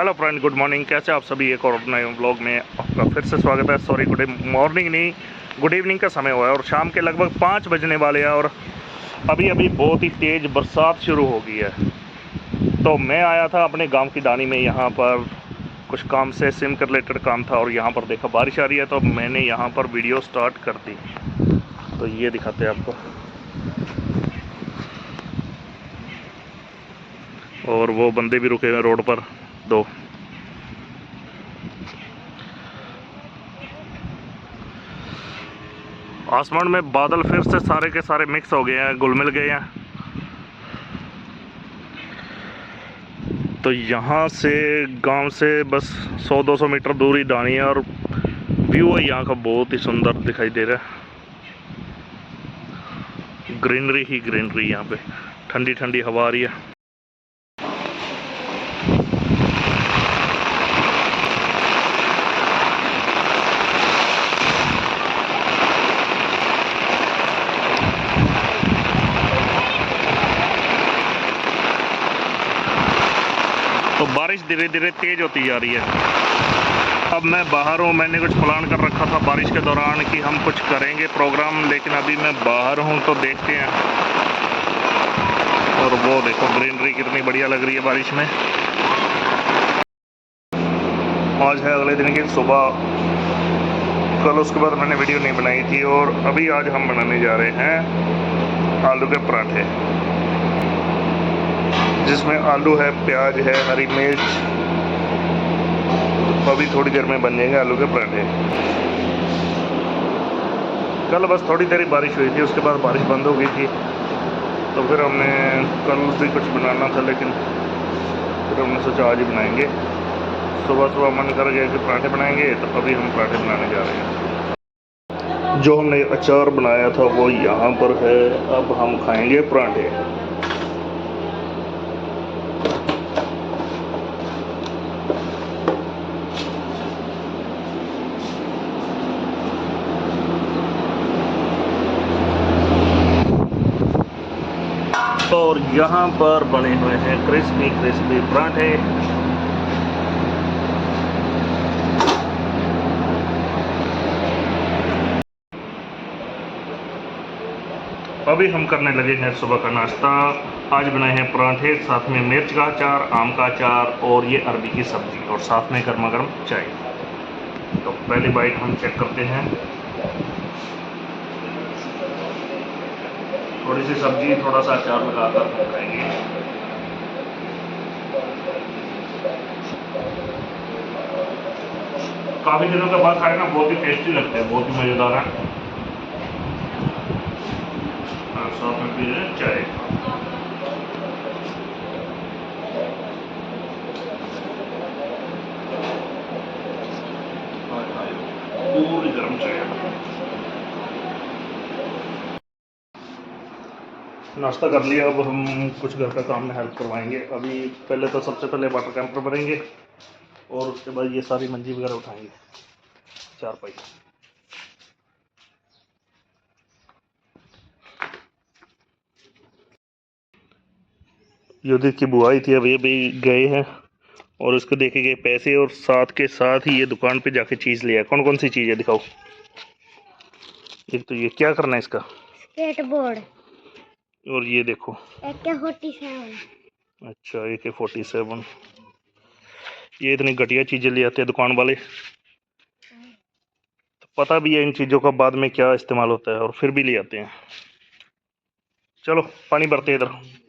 Hello friend, good morning. कैसे आप सभी? एक और नए व्लॉग में आपका फिर से स्वागत है। सॉरी, गुड मॉर्निंग नहीं, गुड इवनिंग का समय हुआ है और शाम के लगभग 5 बजने वाले हैं और अभी अभी बहुत ही तेज़ बरसात शुरू हो गई है। तो मैं आया था अपने गांव की डानी में, यहाँ पर कुछ काम से सिम के रिलेटेड काम था और यहाँ पर देखा बारिश आ रही है तो मैंने यहाँ पर वीडियो स्टार्ट कर दी। तो ये दिखाते हैं आपको, और वो बंदे भी रुके हुए रोड पर दो। आसमान में बादल फिर से सारे के सारे मिक्स हो गए हैं, घुल मिल गए हैं। तो यहाँ से गांव से बस 100-200 मीटर दूरी डानी है और व्यू है यहाँ का बहुत ही सुंदर दिखाई दे रहा है। ग्रीनरी ही ग्रीनरी, यहाँ पे ठंडी ठंडी हवा आ रही है। तो बारिश धीरे धीरे तेज होती जा रही है। अब मैं बाहर हूँ, मैंने कुछ प्लान कर रखा था बारिश के दौरान कि हम कुछ करेंगे प्रोग्राम, लेकिन अभी मैं बाहर हूँ तो देखते हैं। और वो देखो ग्रीनरी कितनी बढ़िया लग रही है बारिश में। आज है अगले दिन की सुबह, कल उसके बाद मैंने वीडियो नहीं बनाई थी और अभी आज हम बनाने जा रहे हैं आलू के पराठे, जिसमें आलू है, प्याज है, हरी मिर्च। अभी थोड़ी देर में बन जाएंगे आलू के पराठे। कल बस थोड़ी देर ही बारिश हुई थी, उसके बाद बारिश बंद हो गई थी। तो फिर हमने कल भी कुछ बनाना था, लेकिन फिर हमने सोचा आज ही बनाएंगे। सुबह सुबह मन कर गया कि पराठे बनाएंगे, तो अभी हम पराठे बनाने जा रहे हैं। जो हमने अचार बनाया था वो यहाँ पर है। अब हम खाएंगे पराठे। और यहाँ पर बने हुए हैं क्रिस्पी क्रिस्पी पराठे। अभी हम करने लगे हैं सुबह का नाश्ता। आज बनाए हैं पराठे, साथ में मिर्च का अचार, आम का अचार और ये अरबी की सब्जी, और साथ में गर्मा गर्म चाय। तो पहली बाइट हम चेक करते हैं। थोड़ी सी सब्जी, थोड़ा सा अचार लगाकर हम खाएंगे। काफ़ी दिनों के बाद खाए ना, बहुत ही टेस्टी लगते हैं, बहुत ही मज़ेदार है। साथ में पी रहे हैं चाय। पूरी गर्म चाय। नाश्ता कर लिया, अब हम कुछ घर का काम में हेल्प करवाएंगे। अभी पहले तो सबसे पहले वाटर कैंपर भरेंगे और उसके बाद ये सारी मंजी वगैरह उठाएंगे, चारपाई। युधित की बुआ आई थी, अब ये भी गए हैं और उसको देखे गए पैसे, और साथ के साथ ही ये दुकान पे जाके चीज़ लिया। कौन कौन सी चीज़ है दिखाओ। एक तो ये क्या करना है इसका, स्केटबोर्ड, और ये देखो AK-47। अच्छा, AK-47। ये इतनी घटिया चीज़ें ले आते हैं दुकान वाले, तो पता भी है इन चीज़ों का बाद में क्या इस्तेमाल होता है, और फिर भी ले आते हैं। चलो पानी भरते हैं इधर।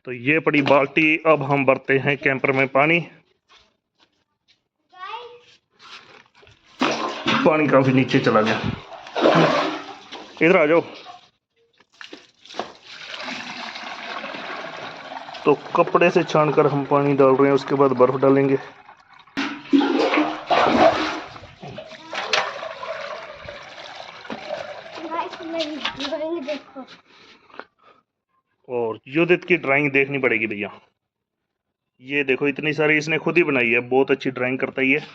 तो ये पड़ी बाल्टी, अब हम भरते हैं कैंपर में पानी। पानी काफी नीचे चला गया, इधर आ जाओ। तो कपड़े से छानकर हम पानी डाल रहे हैं, उसके बाद बर्फ डालेंगे। देखो, और युधित की ड्राइंग देखनी पड़ेगी भैया। ये देखो इतनी सारी इसने खुद ही बनाई है, बहुत अच्छी ड्राइंग करता ही है।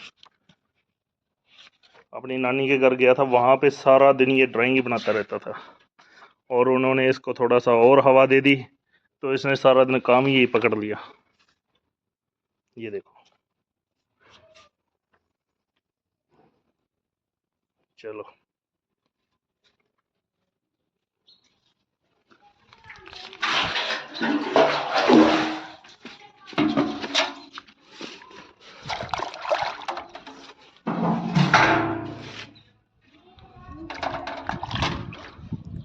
अपनी नानी के घर गया था, वहां पे सारा दिन ये ड्राइंग ही बनाता रहता था और उन्होंने इसको थोड़ा सा और हवा दे दी तो इसने सारा दिन काम ही पकड़ लिया। ये देखो, चलो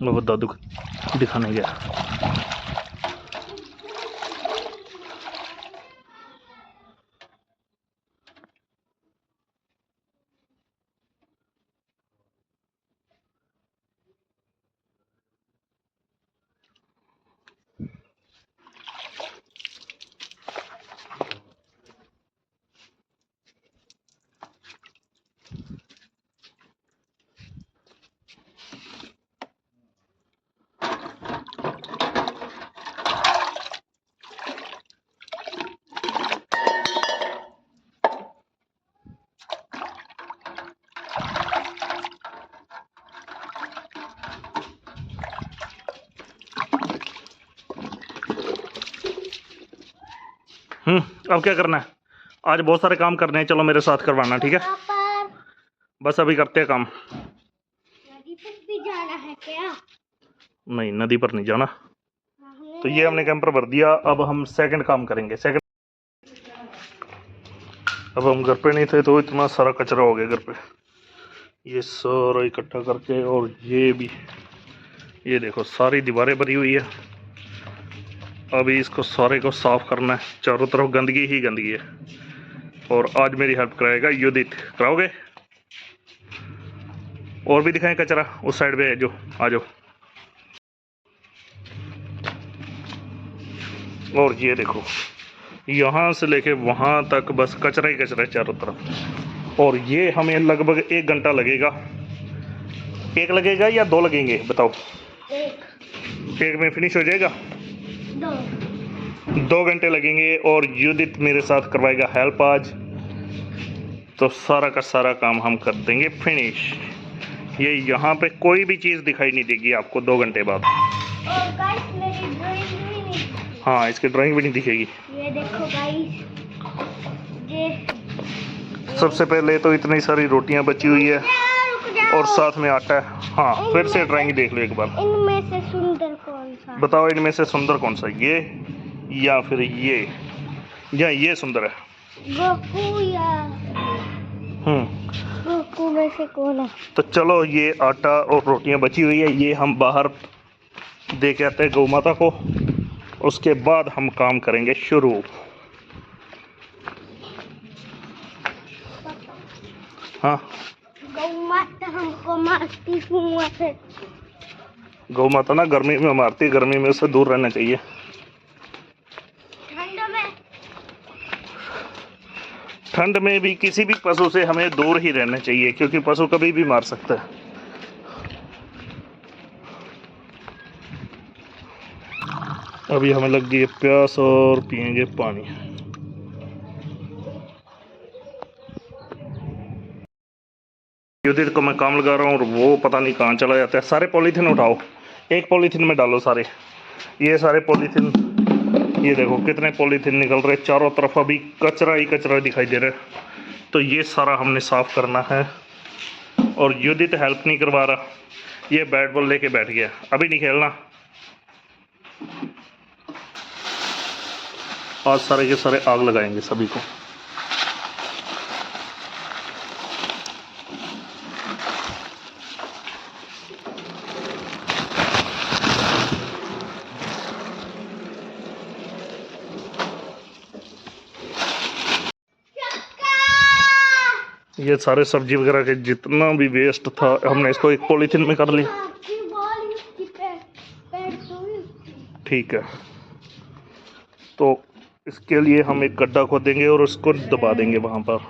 वो दादू को दिखाने गया। अब क्या करना है? आज बहुत सारे काम करने हैं, चलो मेरे साथ करवाना, ठीक है? पर बस अभी करते हैं काम। नदी तक भी जाना है क्या? नहीं, नदी पर नहीं जाना। हमने तो ये हमने कैंपर भर दिया, अब हम सेकंड काम करेंगे। सेकंड, अब हम घर पे नहीं थे तो इतना सारा कचरा हो गया घर पे, ये सारा इकट्ठा करके। और ये भी, ये देखो सारी दीवारें भरी हुई है। अभी इसको सारे को साफ करना है, चारों तरफ गंदगी ही गंदगी है। और आज मेरी हेल्प कराएगा युदित, कराओगे? और भी दिखाएं कचरा, उस साइड पे है जो, आ जाओ। और ये देखो, यहाँ से लेके वहाँ तक बस कचरा ही कचरा है चारों तरफ। और ये हमें लगभग 1 घंटा लगेगा। 1 लगेगा या 2 लगेंगे बताओ? एक में फिनिश हो जाएगा? 2 घंटे लगेंगे। और युदित मेरे साथ करवाएगा हेल्प आज, तो सारा का सारा काम हम कर देंगे फिनिश। ये यहाँ पे कोई भी चीज़ दिखाई नहीं देगी आपको 2 घंटे बाद। और गाइस मेरी ड्राइंग भी नहीं। हाँ, इसकी ड्राइंग भी नहीं दिखेगी। ये देखो गाइस, ये सबसे पहले तो इतनी सारी रोटियां बची हुई है रुक जाओ। और साथ में आटा है। हाँ, फिर से ड्राइंग देख लो एक बार। इनमें से सुंदर कौन सा? बताओ इनमें से सुंदर कौन सा, ये या फिर ये, या ये सुंदर है? गोकू या गोकू में से कौन है? तो चलो, ये आटा और रोटियां बची हुई है, ये हम बाहर दे के आते हैं गौ माता को। उसके बाद हम काम करेंगे शुरू। हाँ, गौ माता हमको मारती क्यों है? गौ माता ना गर्मी में मारती है, गर्मी में उससे दूर रहना चाहिए। ठंड में भी किसी भी पशु से हमें दूर ही रहना चाहिए, क्योंकि पशु कभी भी मार सकता है। अभी हमें लग गई है प्यास और पियेंगे पानी। युधित को मैं काम लगा रहा हूँ और वो पता नहीं कहाँ चला जाता है। सारे पॉलीथीन उठाओ, एक पॉलीथीन में डालो सारे, ये सारे पॉलीथीन। ये देखो कितने पॉलीथीन निकल रहे, चारों तरफ अभी कचरा ही कचरा दिखाई दे रहा है। तो ये सारा हमने साफ करना है। और युधित हेल्प नहीं करवा रहा, ये बैट बॉल लेके बैठ गया, अभी नहीं खेलना। आज सारे के सारे आग लगाएंगे सभी को। ये सारे सब्जी वगैरह के जितना भी वेस्ट था हमने इसको एक पॉलीथीन में कर लिया। ठीक है, तो इसके लिए हम एक गड्ढा खोदेंगे और उसको दबा देंगे वहाँ पर।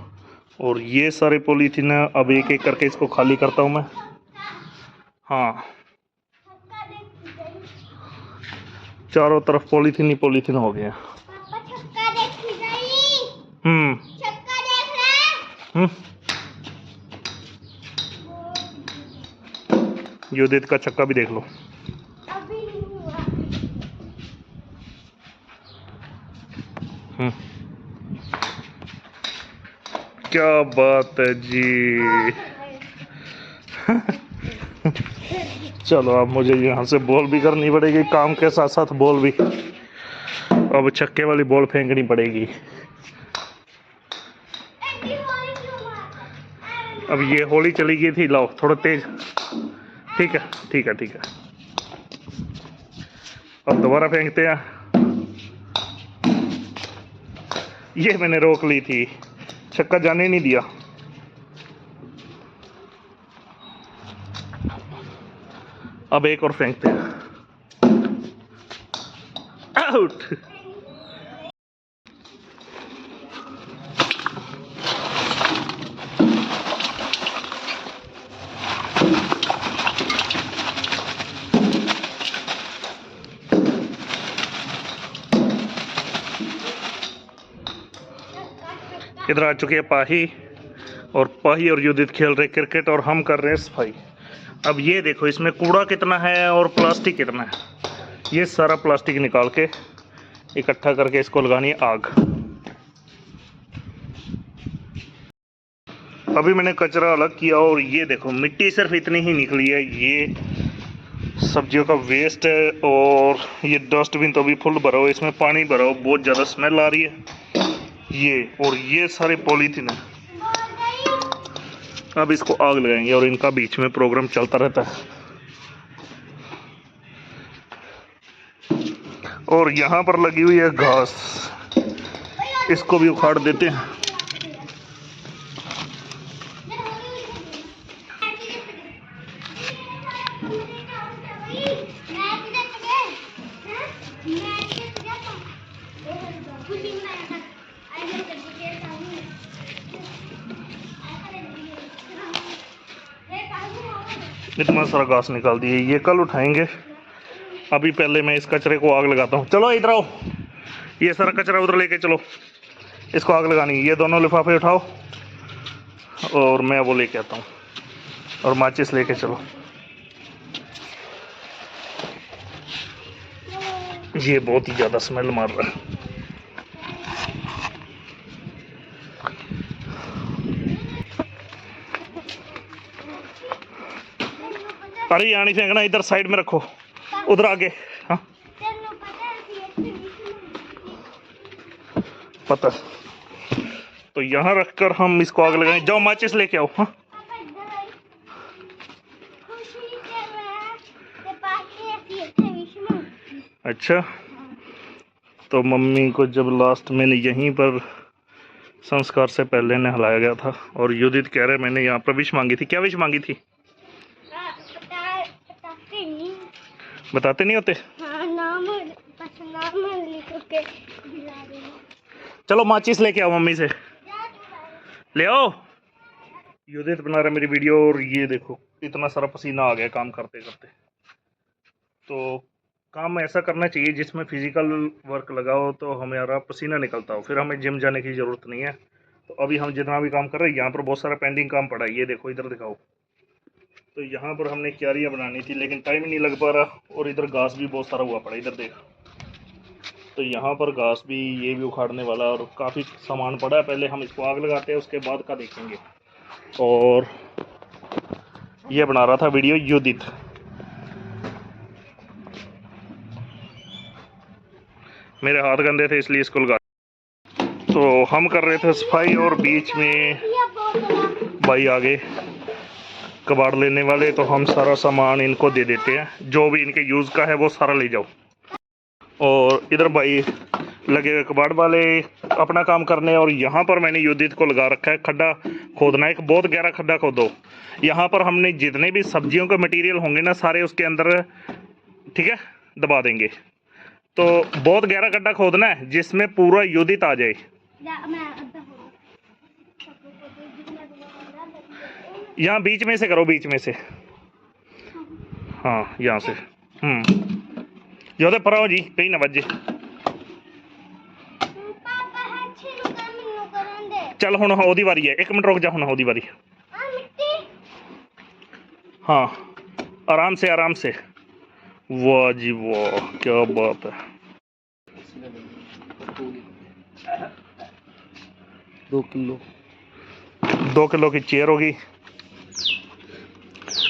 और ये सारे पॉलीथीन है, अब एक एक करके इसको खाली करता हूँ मैं। हाँ, चारों तरफ पॉलीथीन ही पॉलीथीन हो गए। युधित का चक्का भी देख लो। हम्म, क्या बात है जी। चलो अब मुझे यहाँ से बॉल भी करनी पड़ेगी, काम के साथ साथ बॉल भी। अब छक्के वाली बॉल फेंकनी पड़ेगी। अब ये होली चली गई थी, लाओ थोड़ा तेज। ठीक है ठीक है ठीक है। अब दोबारा फेंकते हैं। ये मैंने रोक ली थी, छक्का जाने नहीं दिया। अब एक और फेंकते हैं। आउट। इधर आ चुके हैं पाही, और पाही और युधित खेल रहे क्रिकेट और हम कर रहे हैं सफाई। अब ये देखो इसमें कूड़ा कितना है और प्लास्टिक कितना है। ये सारा प्लास्टिक निकाल के इकट्ठा करके इसको लगानी है आग। अभी मैंने कचरा अलग किया और ये देखो मिट्टी सिर्फ इतनी ही निकली है। ये सब्जियों का वेस्ट है और ये डस्टबिन तो अभी फुल भरा हो, इसमें पानी भरा हो, बहुत ज़्यादा स्मेल आ रही है ये। और ये सारे पॉलीथीन है। अब इसको आग लगाएंगे और इनका बीच में प्रोग्राम चलता रहता है। और यहाँ पर लगी हुई है घास, इसको भी उखाड़ देते हैं। इतना सारा घास निकाल दिए, ये कल उठाएंगे। अभी पहले मैं इस कचरे को आग लगाता हूँ। चलो इधर आओ, ये सारा कचरा उधर लेके चलो, इसको आग लगानी। ये दोनों लिफाफे उठाओ और मैं वो लेके आता हूँ, और माचिस लेके चलो। ये बहुत ही ज़्यादा स्मेल मार रहा है। अरे यहाँ नहीं फेंकना, इधर साइड में रखो, उधर आगे। हाँ पता। तो यहाँ रखकर हम इसको आग लगाएं। जाओ माचिस लेके आओ। हाँ अच्छा, तो मम्मी को जब लास्ट मैंने यहीं पर संस्कार से पहले नहलाया गया था, और युधित कह रहे मैंने यहाँ पर विश मांगी थी। क्या विश मांगी थी? बताते नहीं होते। हाँ, नाम लिख के दिला देना। चलो माचिस लेके आओ, मम्मी से ले आओ। युधित बना रहा मेरी वीडियो, और ये देखो इतना सारा पसीना आ गया काम करते करते। तो काम ऐसा करना चाहिए जिसमें फिजिकल वर्क लगाओ तो हमारा पसीना निकलता हो, फिर हमें जिम जाने की ज़रूरत नहीं है। तो अभी हम जितना भी काम कर रहे हैं, यहाँ पर बहुत सारा पेंडिंग काम पड़ा है। ये देखो इधर दिखाओ। तो यहाँ पर हमने क्यारियाँ बनानी थी लेकिन टाइम नहीं लग पा रहा, और इधर घास भी बहुत सारा हुआ पड़ा, इधर देख। तो यहाँ पर घास भी, ये भी उखाड़ने वाला, और काफ़ी सामान पड़ा है। पहले हम इसको आग लगाते हैं, उसके बाद का देखेंगे। और ये बना रहा था वीडियो युधित। मेरे हाथ गंदे थे इसलिए इसको लगा। तो हम कर रहे थे सफाई, और बीच में भाई आगे कबाड़ लेने वाले, तो हम सारा सामान इनको दे देते हैं, जो भी इनके यूज़ का है वो सारा ले जाओ। और इधर भाई लगे हुए कबाड़ वाले अपना काम करने। और यहाँ पर मैंने युधित को लगा रखा है खड्डा खोदना, एक बहुत गहरा खड्डा खोदो। यहाँ पर हमने जितने भी सब्जियों के मटेरियल होंगे ना, सारे उसके अंदर, ठीक है, दबा देंगे। तो बहुत गहरा गड्ढा खोदना है जिसमें पूरा युधित आ जाए। यहाँ बीच में से करो, बीच में से। हाँ यहाँ से। जो पर आओ जी, कहीं ना बजे। चल हुण ओदी वारी है, 1 मिनट रुक जा, हुण ओदी वारी। हाँ आराम से आराम से। वाह जी वाह, क्या बात है। 2 किलो 2 किलो की चेयर होगी।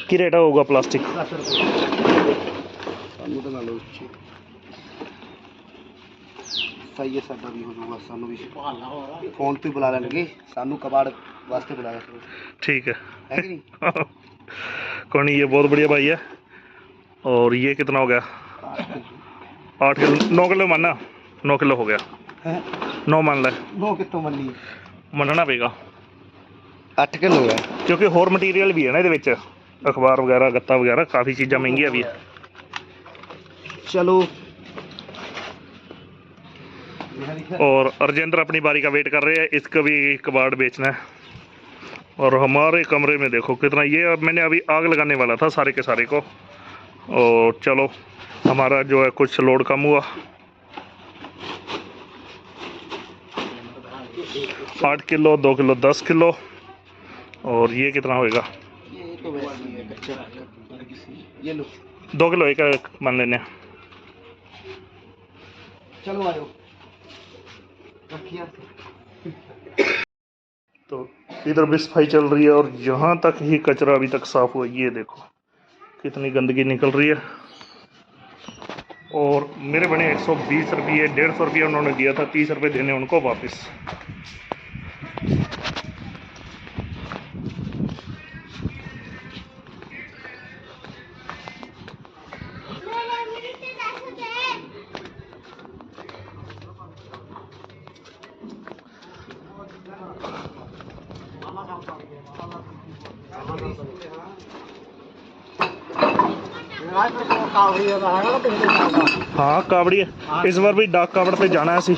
की रेट होगा प्लास्टिक? 10 रुपये सानू तो लो सही है, साडा भी हो जाऊगा, सानू भी फोन पे बुला लेंगे, सानू कबाड़ वास्ते बुलाया करो, ठीक है है कि नहीं? कौन नहीं, ये बहुत बढ़िया भाई है। और ये कितना हो गया? 8 किलो, 9 किलो मानना, 9 किलो हो गया। हैं 9 मान ले, नो कितों मनी मनना पेगा 8 किलो है। क्योंकि होर मटीरियल भी है ना ये, अखबार वगैरह, गत्ता वगैरह, काफ़ी चीज़ां महंगियां भी है। चलो और अर्जेंद्र अपनी बारी का वेट कर रहे हैं, इसका भी कबाड़ बेचना है। और हमारे कमरे में देखो कितना, ये अब मैंने अभी आग लगाने वाला था सारे के सारे को। और चलो हमारा जो है कुछ लोड कम हुआ। 8 किलो, 2 किलो, 10 किलो। और ये कितना होएगा? ये तो वैसे ही है कच्चा, ये लो 2 किलो एक मान लेने। चलो आयो रखिए। तो इधर भी सफाई चल रही है और यहाँ तक ही कचरा अभी तक साफ हुआ। ये देखो कितनी गंदगी निकल रही है। और मेरे बने 120 रुपये, 150 रुपये उन्होंने दिया था, 30 रुपये देने उनको वापस। हाँ कावड़ी है, इस बार भी डाक कावड़ पे जाना है सी।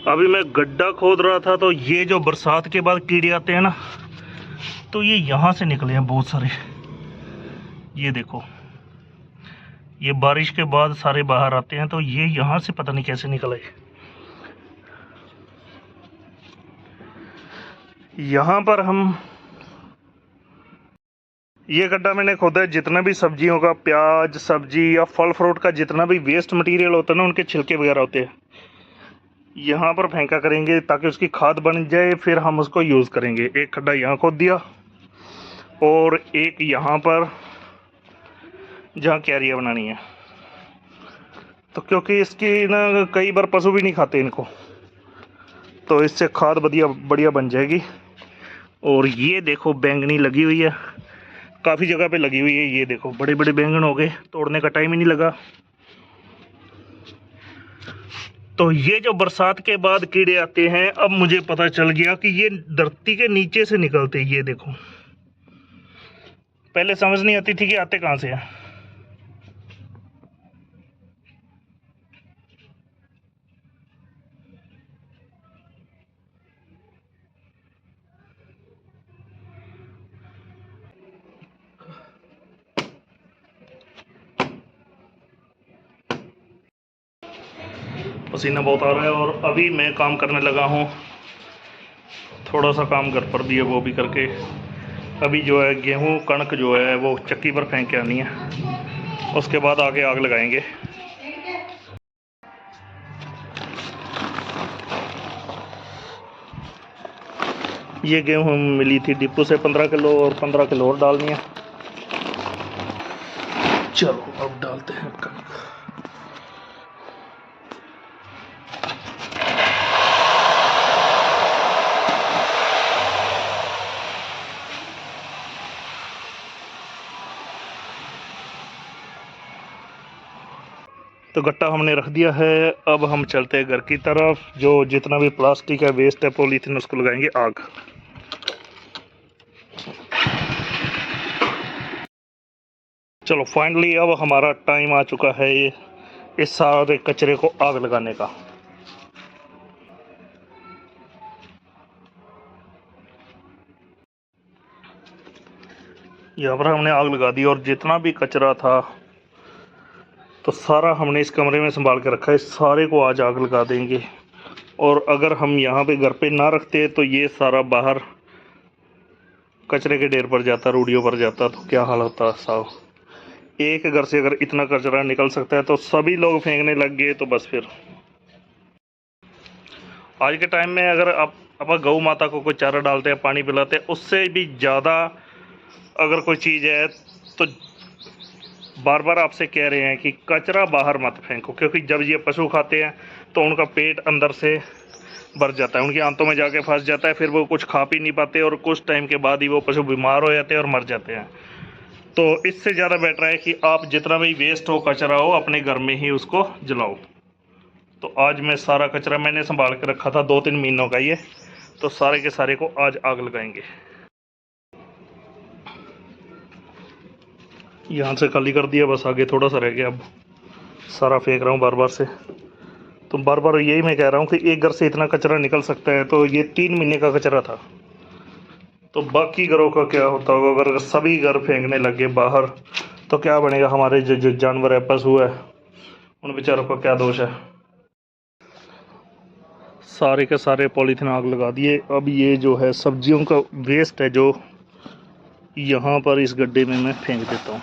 अभी मैं गड्ढा खोद रहा था तो ये जो बरसात के बाद कीड़े आते हैं ना, तो ये यहाँ से निकले हैं बहुत सारे। ये देखो, ये बारिश के बाद सारे बाहर आते हैं, तो ये यहाँ से पता नहीं कैसे निकले। यहाँ पर हम, ये गड्ढा मैंने खोदा है, जितना भी सब्जियों का, प्याज, सब्जी या फल फ्रूट का जितना भी वेस्ट मटेरियल होता है ना, उनके छिलके वगैरह होते हैं, यहाँ पर फेंका करेंगे ताकि उसकी खाद बन जाए, फिर हम उसको यूज़ करेंगे। एक खड्डा यहाँ खोद दिया और एक यहाँ पर जहाँ क्यारियाँ बनानी है। तो क्योंकि इसकी ना कई बार पशु भी नहीं खाते इनको, तो इससे खाद बढ़िया बन जाएगी। और ये देखो बैंगनी लगी हुई है, काफ़ी जगह पे लगी हुई है। ये देखो बड़े बड़े बैंगन हो गए, तोड़ने का टाइम ही नहीं लगा। तो ये जो बरसात के बाद कीड़े आते हैं, अब मुझे पता चल गया कि ये धरती के नीचे से निकलते हैं। ये देखो, पहले समझ नहीं आती थी कि आते कहाँ से हैं। पसीना बहुत आ रहा है और अभी मैं काम करने लगा हूँ। थोड़ा सा काम घर पर भी है, वो भी करके अभी जो है गेहूँ कणक जो है वो चक्की पर फेंक के आनी है, उसके बाद आगे आग लगाएंगे। ये गेहूँ मिली थी डिपो से 15 किलो, और 15 किलो और डालनी है। चलो अब डालते हैं कणक। तो गट्टा हमने रख दिया है, अब हम चलते हैं घर की तरफ। जो जितना भी प्लास्टिक है, वेस्ट है, पॉलीथीन, उसको लगाएंगे आग। चलो फाइनली अब हमारा टाइम आ चुका है ये इस सारे कचरे को आग लगाने का। यहाँ पर हमने आग लगा दी और जितना भी कचरा था तो सारा हमने इस कमरे में संभाल के रखा है। सारे को आज आग लगा देंगे। और अगर हम यहाँ पे घर पे ना रखते तो ये सारा बाहर कचरे के ढेर पर जाता, रूढ़ियों पर जाता, तो क्या हाल होता साहब। एक घर से अगर इतना कचरा निकल सकता है तो सभी लोग फेंकने लग गए तो बस फिर आज के टाइम में अगर आप गौ माता को कोई चारा डालते हैं, पानी पिलाते हैं, उससे भी ज़्यादा अगर कोई चीज़ है तो बार बार आपसे कह रहे हैं कि कचरा बाहर मत फेंको, क्योंकि जब ये पशु खाते हैं तो उनका पेट अंदर से भर जाता है, उनकी आंतों में जाके फंस जाता है, फिर वो कुछ खा पी नहीं पाते और कुछ टाइम के बाद ही वो पशु बीमार हो जाते हैं और मर जाते हैं। तो इससे ज़्यादा बेटर है कि आप जितना भी वेस्ट हो, कचरा हो, अपने घर में ही उसको जलाओ। तो आज मैं सारा कचरा मैंने संभाल के रखा था 2-3 महीनों का, ये तो सारे के सारे को आज आग लगाएंगे। यहाँ से खाली कर दिया, बस आगे थोड़ा सा रह गया, अब सारा फेंक रहा हूँ बार बार से। तो बार बार यही मैं कह रहा हूँ कि एक घर से इतना कचरा निकल सकता है, तो ये 3 महीने का कचरा था। तो बाकी घरों का क्या होता होगा अगर सभी घर फेंकने लगे बाहर, तो क्या बनेगा? हमारे जो जानवर है, पशु है, उन बेचारों का क्या दोष है? सारे के सारे पॉलीथीन आग लगा दिए। अब ये जो है सब्जियों का वेस्ट है, जो यहाँ पर इस गड्ढे में मैं फेंक देता हूँ।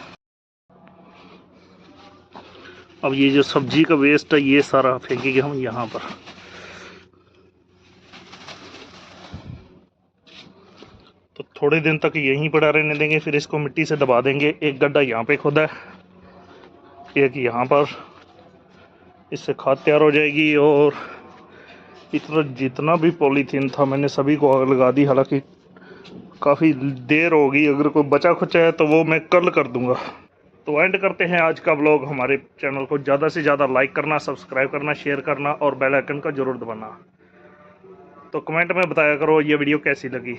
अब ये जो सब्जी का वेस्ट है ये सारा फेंकेंगे हम यहाँ पर। तो थोड़े दिन तक यहीं पड़ा रहने देंगे, फिर इसको मिट्टी से दबा देंगे। एक गड्ढा यहाँ पे खोदा है, एक यहाँ पर, इससे खाद तैयार हो जाएगी। और इतना जितना भी पॉलीथीन था मैंने सभी को आग लगा दी। हालांकि काफ़ी देर हो गई, अगर कोई बचा खुचा है तो वो मैं कल कर दूंगा। तो एंड करते हैं आज का व्लॉग। हमारे चैनल को ज़्यादा से ज़्यादा लाइक करना, सब्सक्राइब करना, शेयर करना और बेल आइकन का ज़रूर दबाना। तो कमेंट में बताया करो ये वीडियो कैसी लगी।